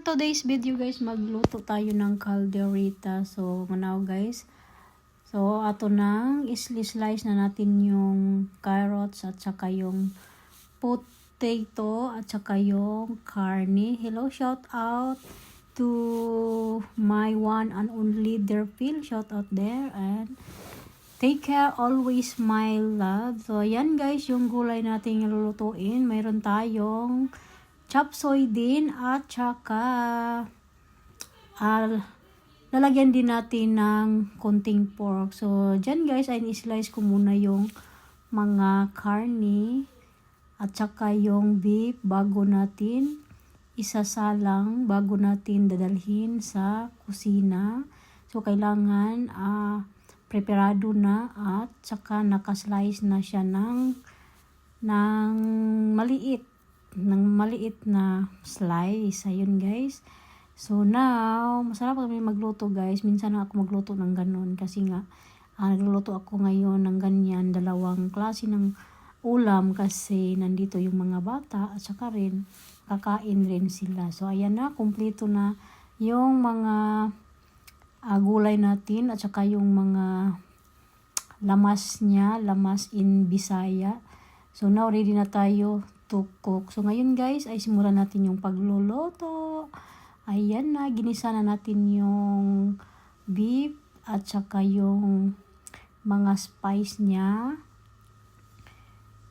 today's video guys, magluto tayo ng caldereta. So, manaw guys. So, ato nang slice na natin yung carrots at saka yung potato at saka yung carne. Hello, shout out to my one and only Derpil. Shout out there and take care always my love. So, ayan guys, yung gulay natin lulutuin. Mayroon tayong chop soy din at saka lalagyan din natin ng konting pork. So, dyan guys, ay slice ko muna yung mga karne at saka yung beef bago natin isasalang, bago natin dadalhin sa kusina. So, kailangan preparado na at saka nakaslice na siya ng maliit na slice. Ayun guys. So now, masarap kami magluto guys. Minsan na ako magluto ng ganun kasi nga nagluluto ako ngayon ng ganyan, dalawang klase ng ulam kasi nandito yung mga bata at saka rin kakain rin sila. So ayan na, kumpleto na yung mga gulay natin at saka yung mga lamas niya, lamas in Bisaya. So now ready na tayo to cook. So ngayon guys ay simulan natin yung pagluluto. Ayan na, ginisa na natin yung beef at saka yung mga spice niya.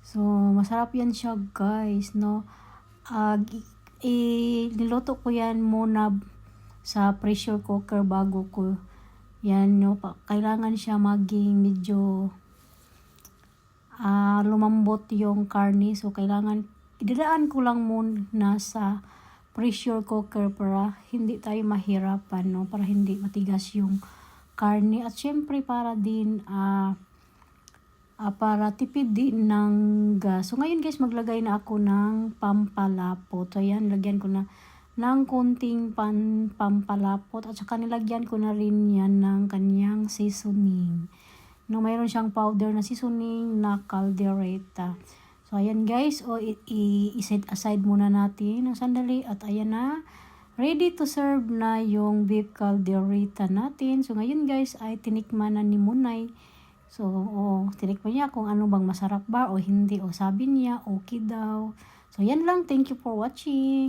So masarap yan siya guys, no. Niluto ko yan muna sa pressure cooker bago ko yan, no. Kailangan siya maging medyo lumambot yung karne. So, kailangan idadaan ko lang muna sa pressure cooker para hindi tayo mahirapan, no? Para hindi matigas yung karne. At syempre, para din, para tipid din ng gas. So, ngayon guys, maglagay na ako ng pampalapot. So, ayan, lagyan ko na ng konting pampalapot. At saka nilagyan ko na rin yan ng kanyang seasoning. No, mayroon siyang powder na seasoning na caldereta. So, ayan guys. I-set aside muna natin ng sandali. At ayan na. Ready to serve na yung beef caldereta natin. So, ngayon guys ay tinikman na ni Munay. So, tinikman niya kung ano bang masarap ba o hindi. O sabi niya, okay daw. So, yan lang. Thank you for watching.